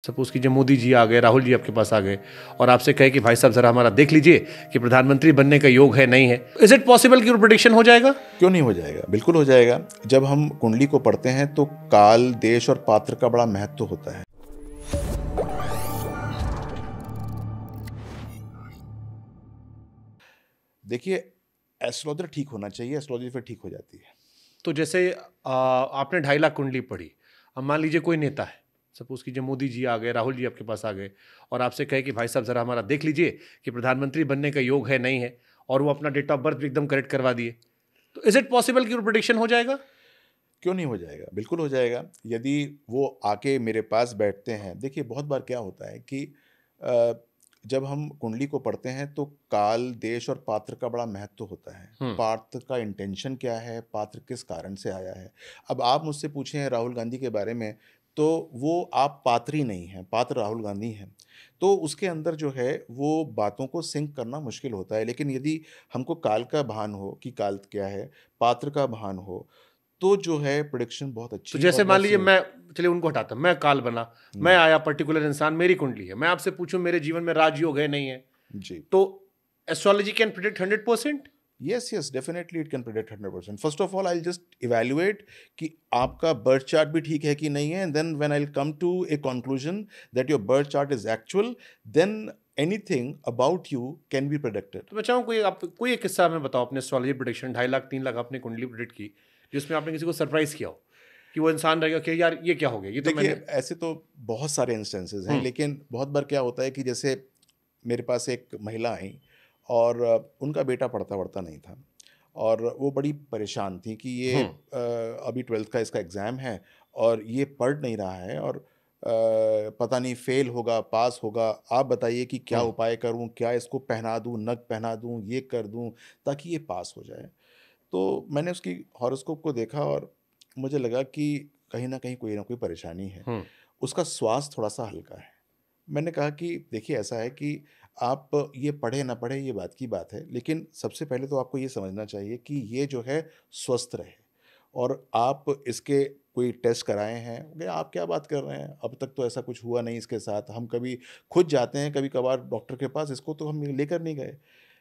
Suppose कीजिए मोदी जी आ गए, राहुल जी आपके पास आ गए और आपसे कहे कि भाई साहब जरा हमारा देख लीजिए कि प्रधानमंत्री बनने का योग है नहीं है, इज इट पॉसिबल कि वो प्रेडिक्शन हो जाएगा? क्यों नहीं हो जाएगा? बिल्कुल हो जाएगा। जब हम कुंडली को पढ़ते हैं तो काल, देश और पात्र का बड़ा महत्व होता है। देखिए, एस्ट्रोलॉजर ठीक होना चाहिए, एस्ट्रोलॉजी फिर ठीक हो जाती है। तो जैसे आपने 2.5 लाख कुंडली पढ़ी, अब मान लीजिए कोई नेता है, सपोज कीजिए मोदी जी आ गए, राहुल जी आपके पास आ गए और आपसे कहे कि भाई साहब जरा हमारा देख लीजिए कि प्रधानमंत्री बनने का योग है नहीं है, और वो अपना डेट ऑफ बर्थ भी एकदम करेक्ट करवा दिए, तो इज इट पॉसिबल कि वो प्रेडिक्शन हो जाएगा? क्यों नहीं हो जाएगा? बिल्कुल हो जाएगा। यदि वो आके मेरे पास बैठते हैं, देखिए बहुत बार क्या होता है कि अ, जब हम कुंडली को पढ़ते हैं तो काल, देश और पात्र का बड़ा महत्व होता है। पात्र का इंटेंशन क्या है, पात्र किस कारण से आया है। अब आप मुझसे पूछें राहुल गांधी के बारे में, तो वो आप पात्र ही नहीं हैं, पात्र राहुल गांधी हैं। तो उसके अंदर जो है वो बातों को सिंक करना मुश्किल होता है। लेकिन यदि हमको काल का भान हो कि काल क्या है, पात्र का भान हो, तो जो है प्रेडिक्शन बहुत तो अच्छी और जैसे मान बहुत लीजिए सही मैं, होती चलिए उनको हटाता हूं, मैं काल बना, है। मैं आया, पर्टिकुलर इंसान, मेरी कुंडली है, मैं आपसे पूछूं मेरे जीवन में राजयोग है नहीं है, जी। तो astrology can predict 100%? Yes, yes, definitely it can predict 100%। First of all I will just evaluate कि आपका बर्थ चार्ट भी ठीक है कि नहीं है, and then when I will come to a conclusion that your birth chart is actual, then anything about you can be predicted. तो मैं चाहूँ कोई आप कोई एक किस्सा हमें बताओ अपने एस्ट्रोलॉजी प्रिडिक्शन, 2.5 लाख 3 लाख आपने कुंडली प्रिडिक्ट की, जिसमें आपने किसी को सरप्राइज किया हो कि वो इंसान रहेगा कि यार ये क्या हो गया, ये तो देखिए, मैंने। ऐसे तो बहुत सारे इंस्टेंसेस हैं, हम्म। लेकिन बहुत बार क्या होता है कि जैसे मेरे पास एक महिला आई और उनका बेटा पढ़ता पढ़ता नहीं था और वो बड़ी परेशान थी कि ये हम्म। अभी 12th का इसका एग्ज़ाम है और ये पढ़ नहीं रहा है और पता नहीं फेल होगा, पास होगा। आप बताइए कि क्या हम्म। उपाय करूं, क्या इसको पहना दूं, नग पहना दूं, ये कर दूं ताकि ये पास हो जाए। तो मैंने उसकी हॉरोस्कोप को देखा और मुझे लगा कि कहीं न कहीं कोई ना कोई परेशानी है। हम्म। उसका स्वास्थ्य थोड़ा-सा हल्का है। मैंने कहा कि देखिए ऐसा है कि आप ये पढ़े ना पढ़े ये बात की बात है, लेकिन सबसे पहले तो आपको ये समझना चाहिए कि ये जो है स्वस्थ रहे और आप इसके कोई टेस्ट कराए हैं? बोले आप क्या बात कर रहे हैं? अब तक तो ऐसा कुछ हुआ नहीं इसके साथ। हम कभी खुद जाते हैं कभी-कभार डॉक्टर के पास, इसको तो हम लेकर नहीं गए।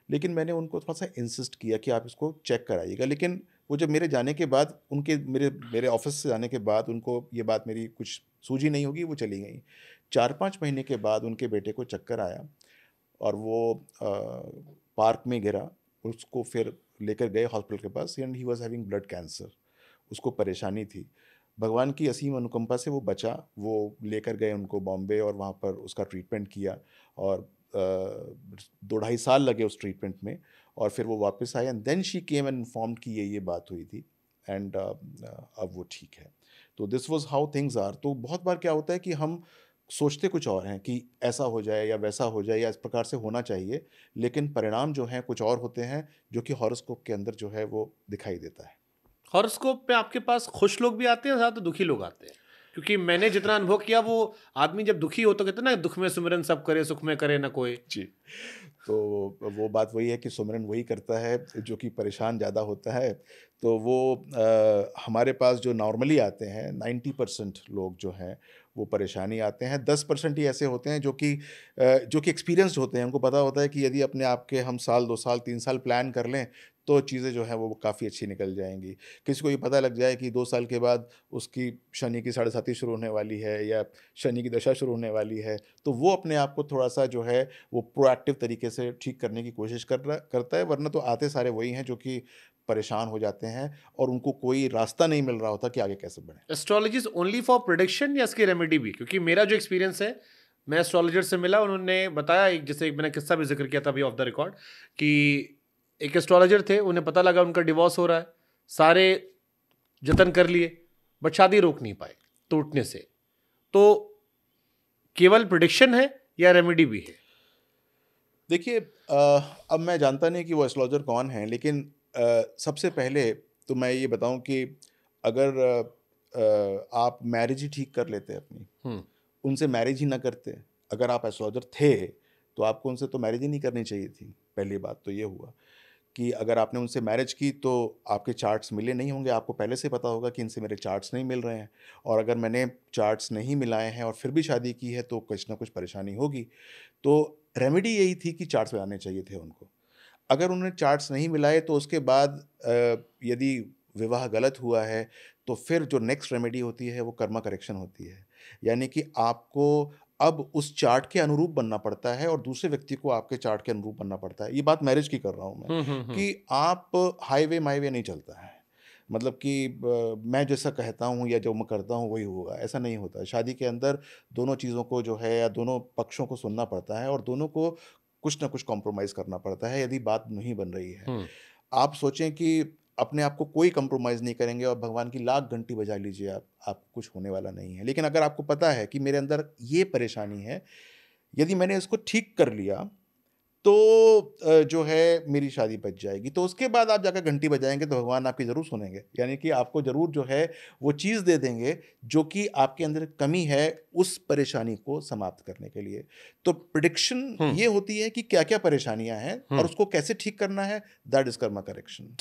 लेकिन मैंने उनको थोड़ा-सा इंसिस्ट किया कि आप इसको चेक कराइएगा। लेकिन वो जब मेरे जाने के बाद उनके मेरे मेरे ऑफ़िस से जाने के बाद उनको ये बात मेरी कुछ सूझी नहीं होगी, वो चली गईं। 4-5 महीने के बाद उनके बेटे को चक्कर आया और वो पार्क में गिरा। उसको फिर लेकर गए हॉस्पिटल के पास and he was having blood cancer. उसको परेशानी थी। भगवान की असीम अनुकंपा से वो बचा। वो लेकर गए उनको बॉम्बे और वहाँ पर उसका ट्रीटमेंट किया और 2 ढाई साल लगे उस ट्रीटमेंट में और फिर वो वापस आए and then she came and informed कि ये बात हुई थी एंड अब वो ठीक है। तो this was how things are. तो बहुत बार क्या होता है कि हम सोचते कुछ और हैं कि ऐसा हो जाए या वैसा हो जाए या इस प्रकार से होना चाहिए, लेकिन परिणाम जो हैं कुछ और होते हैं जो कि हॉरोस्कोप के अंदर जो है वो दिखाई देता है। हॉरोस्कोप पे आपके पास खुश लोग भी आते हैं, ज़्यादा दुखी लोग आते हैं? क्योंकि मैंने जितना अनुभव किया, वो आदमी जब दुखी हो तो कहते हैं ना, दुख में सुमिरन सब करे, सुख में करे ना कोई। जी। तो वो बात वही है कि सुमिरन वही करता है जो कि परेशान ज़्यादा होता है। तो वो हमारे पास जो नॉर्मली आते हैं 90% लोग जो हैं वो परेशानी आते हैं। 10% ही ऐसे होते हैं जो कि एक्सपीरियंस्ड होते हैं। उनको पता होता है कि यदि अपने आप के हम साल, 2 साल, 3 साल प्लान कर लें तो चीज़ें जो हैं वो काफ़ी अच्छी निकल जाएँगी। किसी को ये पता लग जाए कि 2 साल के बाद उसकी शनि की साढ़े साती शुरू होने वाली है या शनि की दशा शुरू होने वाली है, तो वो अपने आप को थोड़ा-सा जो है वो प्रोएक्टिव तरीके से ठीक करने की कोशिश करता है, वरना तो आते सारे वही हैं जो कि परेशान हो जाते हैं और उनको कोई रास्ता नहीं मिल रहा होता कि आगे कैसे बढ़ें। Astrology is only for prediction या इसकी रेमेडी भी? क्योंकि मेरा जो एक्सपीरियंस है, मैं एस्ट्रोलॉजर से मिला, उन्होंने बताया, एक जैसे मैंने किस्सा भी जिक्र किया था अभी ऑफ द रिकॉर्ड, कि एक एस्ट्रोलॉजर थे, उन्हें पता लगा उनका डिवोर्स हो रहा है, सारे जतन कर लिए बट शादी रोक नहीं पाए टूटने से। तो केवल प्रिडिक्शन है या रेमेडी भी है? देखिए अब मैं जानता नहीं कि वो एस्ट्रोलॉजर कौन हैं, लेकिन सबसे पहले तो मैं ये बताऊँ कि अगर आप मैरिज ही ठीक कर लेते अपनी, हम्म। उनसे मैरिज ही ना करते, अगर आप एस्ट्रोलॉजर थे, तो आपको उनसे तो मैरिज ही नहीं करनी चाहिए थी, पहली बात तो ये हुआ। कि अगर आपने उनसे मैरिज की तो आपके चार्ट्स मिले नहीं होंगे, आपको पहले से पता होगा कि इनसे मेरे चार्ट्स नहीं मिल रहे हैं, और अगर मैंने चार्ट्स नहीं मिलाए हैं और फिर भी शादी की है तो कुछ ना कुछ परेशानी होगी। तो रेमेडी यही थी कि चार्ट्स मिलाने चाहिए थे उनको। अगर उन्होंने चार्ट्स नहीं मिलाए तो उसके बाद यदि विवाह गलत हुआ है तो फिर जो नेक्स्ट रेमेडी होती है वो कर्मा करेक्शन होती है। यानी कि आपको अब उस चार्ट के अनुरूप बनना पड़ता है और दूसरे व्यक्ति को आपके चार्ट के अनुरूप बनना पड़ता है। ये बात मैरिज की कर रहा हूँ मैं, हम्म। कि आप हाईवे माईवे नहीं चलता है। मतलब कि मैं जैसा कहता हूँ या जो मैं करता हूँ वही होगा, ऐसा नहीं होता। शादी के अंदर दोनों चीज़ों को जो है या दोनों पक्षों को सुनना पड़ता है और दोनों को कुछ ना कुछ कॉम्प्रोमाइज़ करना पड़ता है यदि बात नहीं बन रही है। हम्म। आप सोचें कि अपने आप को कोई कॉम्प्रोमाइज़ नहीं करेंगे और भगवान की लाख घंटी बजा लीजिए आप, आपको कुछ होने वाला नहीं है। लेकिन अगर आपको पता है कि मेरे अंदर ये परेशानी है, यदि मैंने इसको ठीक कर लिया तो जो है मेरी शादी बच जाएगी। तो उसके बाद आप जाकर घंटी बजाएँगे तो भगवान आपकी ज़रूर सुनेंगे। यानी कि आपको ज़रूर जो है वो चीज़ दे देंगे जो कि आपके अंदर कमी है उस परेशानी को समाप्त करने के लिए। तो प्रेडिक्शन हम्म। ये होती है कि क्या-क्या परेशानियाँ हैं और हम्म। उसको कैसे ठीक करना है, दैट इज़ कर्मा करेक्शन।